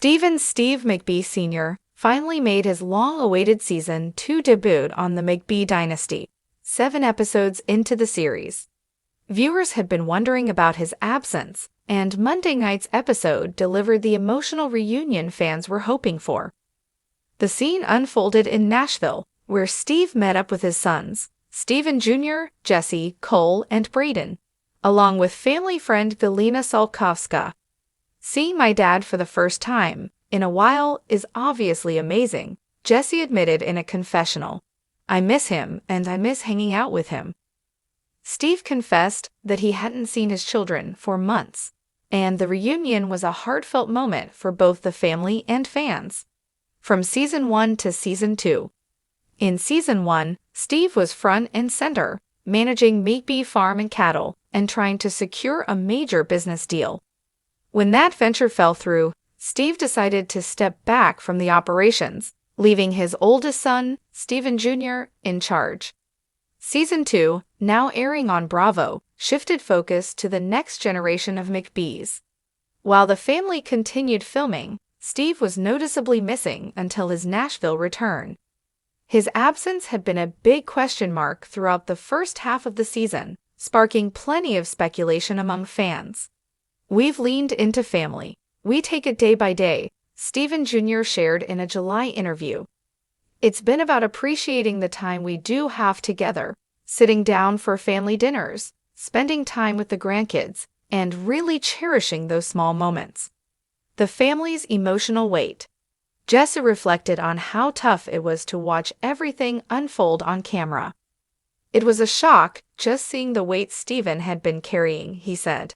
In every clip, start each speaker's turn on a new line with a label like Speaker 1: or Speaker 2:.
Speaker 1: Steve McBee Sr. finally made his long-awaited Season 2 debut on the McBee Dynasty, 7 episodes into the series. Viewers had been wondering about his absence, and Monday night's episode delivered the emotional reunion fans were hoping for. The scene unfolded in Nashville, where Steve met up with his sons, Steven Jr., Jesse, Cole, and Braden, along with family friend Galina Solkowska. Seeing my dad for the first time in a while is obviously amazing, Jesse admitted in a confessional. I miss him and I miss hanging out with him. Steve confessed that he hadn't seen his children for months, and the reunion was a heartfelt moment for both the family and fans. From Season 1 to Season 2. In Season 1, Steve was front and center, managing McBee Farm and Cattle and trying to secure a major business deal. When that venture fell through, Steve decided to step back from the operations, leaving his oldest son, Steven Jr., in charge. Season 2, now airing on Bravo, shifted focus to the next generation of McBees. While the family continued filming, Steve was noticeably missing until his Nashville return. His absence had been a big question mark throughout the first half of the season, sparking plenty of speculation among fans. We've leaned into family. We take it day by day, Steven Jr. shared in a July interview. It's been about appreciating the time we do have together, sitting down for family dinners, spending time with the grandkids, and really cherishing those small moments. The family's emotional weight. Jesse reflected on how tough it was to watch everything unfold on camera. It was a shock just seeing the weight Steven had been carrying, he said.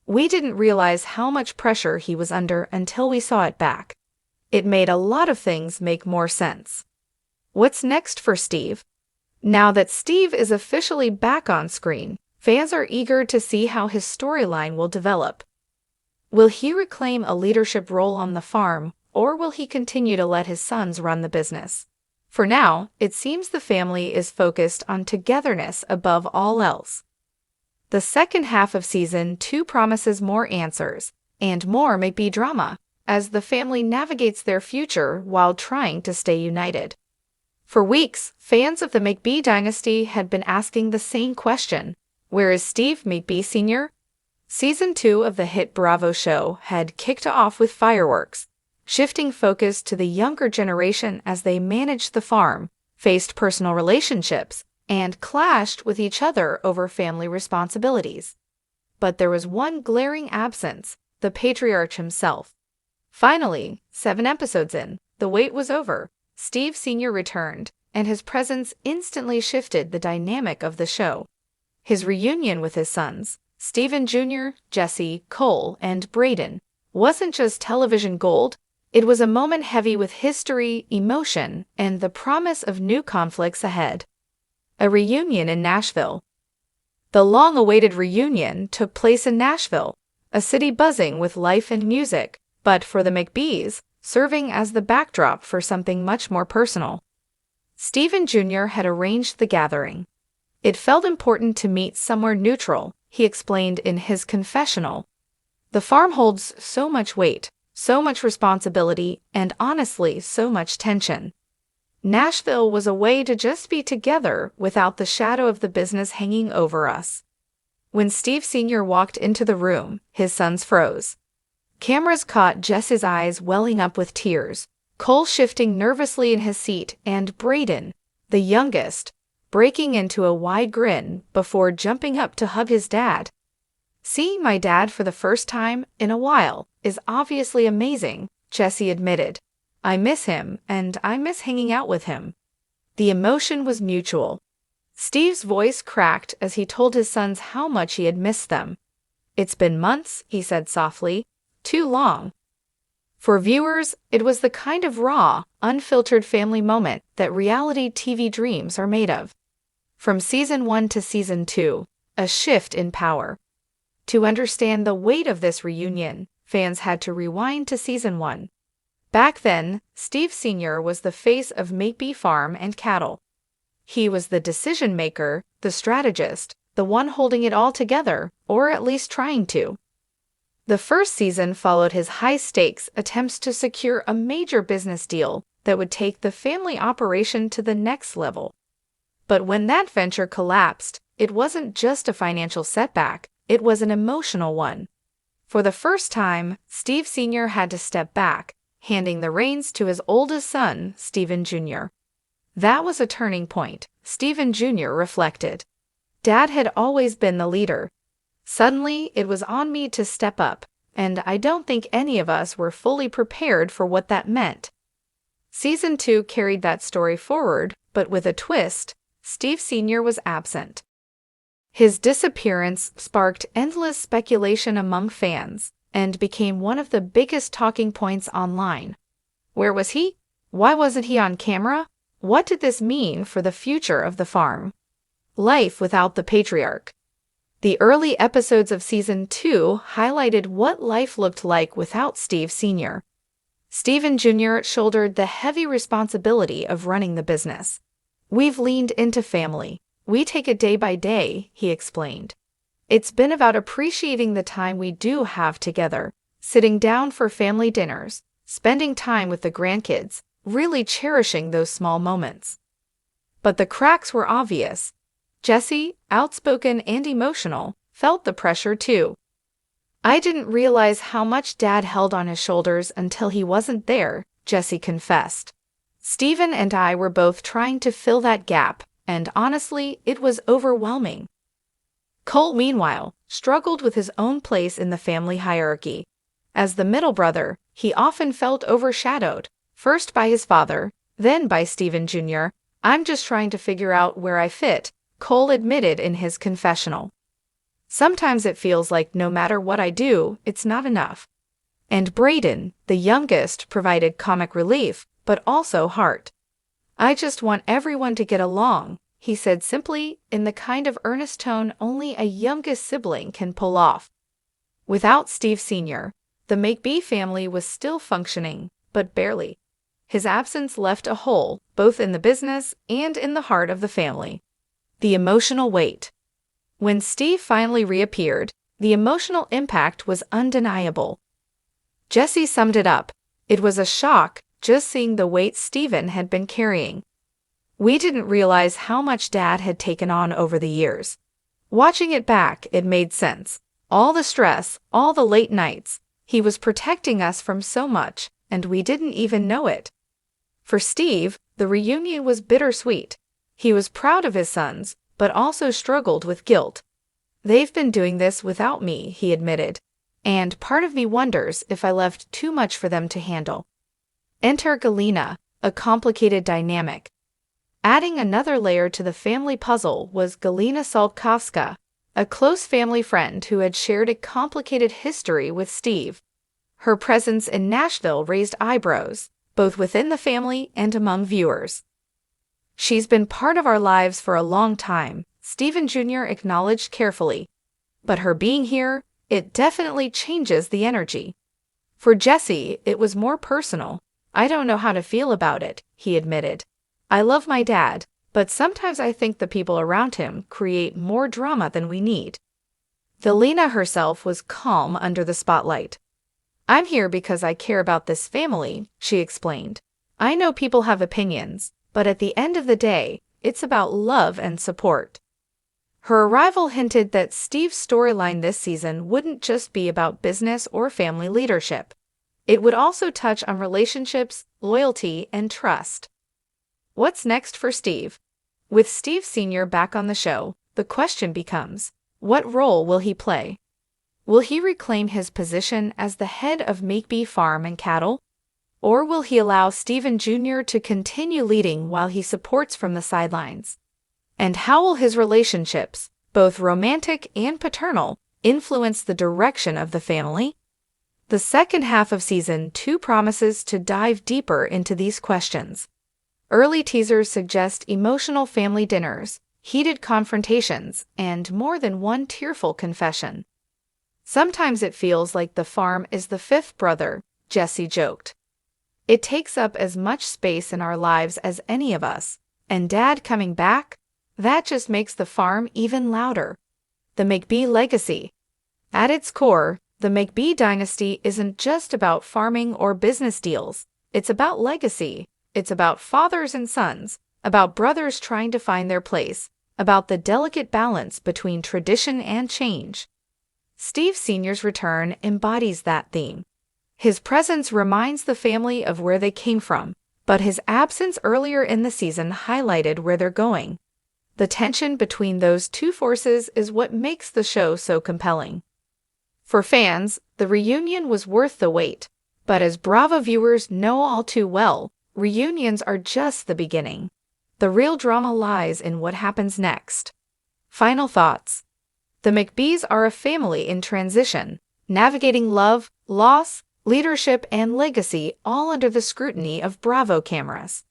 Speaker 1: We didn't realize how much pressure he was under until we saw it back. It made a lot of things make more sense. What's next for Steve? Now that Steve is officially back on screen, fans are eager to see how his storyline will develop. Will he reclaim a leadership role on the farm, or will he continue to let his sons run the business? For now, it seems the family is focused on togetherness above all else. The second half of Season 2 promises more answers, and more McBee drama, as the family navigates their future while trying to stay united. For weeks, fans of the McBee Dynasty had been asking the same question: where is Steve McBee Sr.? Season 2 of the hit Bravo show had kicked off with fireworks, shifting focus to the younger generation as they managed the farm, faced personal relationships, and clashed with each other over family responsibilities. But there was one glaring absence: the patriarch himself. Finally, 7 episodes in, the wait was over. Steve Sr. returned, and his presence instantly shifted the dynamic of the show. His reunion with his sons, Steven Jr., Jesse, Cole, and Braden, wasn't just television gold. It was a moment heavy with history, emotion, and the promise of new conflicts ahead. A reunion in Nashville. The long-awaited reunion took place in Nashville, a city buzzing with life and music, but for the McBees, serving as the backdrop for something much more personal. Steven Jr. had arranged the gathering. It felt important to meet somewhere neutral, he explained in his confessional. The farm holds so much weight, so much responsibility, and honestly, so much tension. Nashville was a way to just be together without the shadow of the business hanging over us. When Steve Sr. walked into the room, his sons froze. Cameras caught Jesse's eyes welling up with tears, Cole shifting nervously in his seat, and Braden, the youngest, breaking into a wide grin before jumping up to hug his dad. Seeing my dad for the first time in a while is obviously amazing, Jesse admitted. I miss him, and I miss hanging out with him. The emotion was mutual. Steve's voice cracked as he told his sons how much he had missed them. It's been months, he said softly. Too long. For viewers, it was the kind of raw, unfiltered family moment that reality TV dreams are made of. From Season 1 to Season 2, a shift in power. To understand the weight of this reunion, fans had to rewind to Season 1. Back then, Steve Sr. was the face of McBee Farm and Cattle. He was the decision-maker, the strategist, the one holding it all together, or at least trying to. The first season followed his high-stakes attempts to secure a major business deal that would take the family operation to the next level. But when that venture collapsed, it wasn't just a financial setback, it was an emotional one. For the first time, Steve Sr. had to step back, handing the reins to his oldest son, Steven Jr. That was a turning point, Steven Jr. reflected. Dad had always been the leader. Suddenly, it was on me to step up, and I don't think any of us were fully prepared for what that meant. Season 2 carried that story forward, but with a twist. Steve Sr. was absent. His disappearance sparked endless speculation among fans and became one of the biggest talking points online. Where was he? Why wasn't he on camera? What did this mean for the future of the farm? Life without the patriarch. The early episodes of Season 2 highlighted what life looked like without Steve Sr. Steven Jr. shouldered the heavy responsibility of running the business. "We've leaned into family. We take it day by day," he explained. "It's been about appreciating the time we do have together, sitting down for family dinners, spending time with the grandkids, really cherishing those small moments." But the cracks were obvious. Jesse, outspoken and emotional, felt the pressure too. "I didn't realize how much Dad held on his shoulders until he wasn't there," Jesse confessed. "Steven and I were both trying to fill that gap, and honestly, it was overwhelming." Cole, meanwhile, struggled with his own place in the family hierarchy. As the middle brother, he often felt overshadowed, first by his father, then by Steven Jr. "I'm just trying to figure out where I fit," Cole admitted in his confessional. "Sometimes it feels like no matter what I do, it's not enough." And Braden, the youngest, provided comic relief, but also heart. "I just want everyone to get along," he said simply, in the kind of earnest tone only a youngest sibling can pull off. Without Steve Sr., the McBee family was still functioning, but barely. His absence left a hole, both in the business and in the heart of the family. The emotional weight. When Steve finally reappeared, the emotional impact was undeniable. Jesse summed it up. "It was a shock just seeing the weight Steven had been carrying. We didn't realize how much Dad had taken on over the years. Watching it back, it made sense. All the stress, all the late nights. He was protecting us from so much, and we didn't even know it." For Steve, the reunion was bittersweet. He was proud of his sons, but also struggled with guilt. "They've been doing this without me," he admitted, "and part of me wonders if I left too much for them to handle." Enter Galina, a complicated dynamic. Adding another layer to the family puzzle was Galina Salkovska, a close family friend who had shared a complicated history with Steve. Her presence in Nashville raised eyebrows, both within the family and among viewers. "She's been part of our lives for a long time," Steven Jr. acknowledged carefully. "But her being here, it definitely changes the energy." For Jesse, it was more personal. "I don't know how to feel about it," he admitted. "I love my dad, but sometimes I think the people around him create more drama than we need." Galina herself was calm under the spotlight. "I'm here because I care about this family," she explained. "I know people have opinions, but at the end of the day, it's about love and support." Her arrival hinted that Steve's storyline this season wouldn't just be about business or family leadership. It would also touch on relationships, loyalty, and trust. What's next for Steve? With Steve Sr. back on the show, the question becomes, what role will he play? Will he reclaim his position as the head of McBee Farm and Cattle? Or will he allow Steven Jr. to continue leading while he supports from the sidelines? And how will his relationships, both romantic and paternal, influence the direction of the family? The second half of Season 2 promises to dive deeper into these questions. Early teasers suggest emotional family dinners, heated confrontations, and more than one tearful confession. "Sometimes it feels like the farm is the fifth brother," Jesse joked. "It takes up as much space in our lives as any of us, and Dad coming back, that just makes the farm even louder." The McBee legacy. At its core, The McBee Dynasty isn't just about farming or business deals. It's about legacy. It's about fathers and sons, about brothers trying to find their place, about the delicate balance between tradition and change. Steve Sr.'s return embodies that theme. His presence reminds the family of where they came from, but his absence earlier in the season highlighted where they're going. The tension between those two forces is what makes the show so compelling. For fans, the reunion was worth the wait, but as Bravo viewers know all too well, reunions are just the beginning. The real drama lies in what happens next. Final thoughts. The McBees are a family in transition, navigating love, loss, leadership, and legacy all under the scrutiny of Bravo cameras.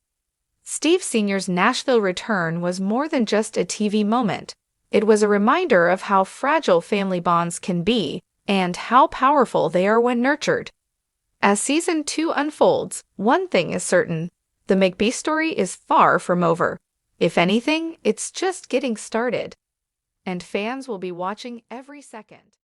Speaker 1: Steve Sr.'s Nashville return was more than just a TV moment. It was a reminder of how fragile family bonds can be and how powerful they are when nurtured. As Season 2 unfolds, one thing is certain: the McBee story is far from over. If anything, it's just getting started. And fans will be watching every second.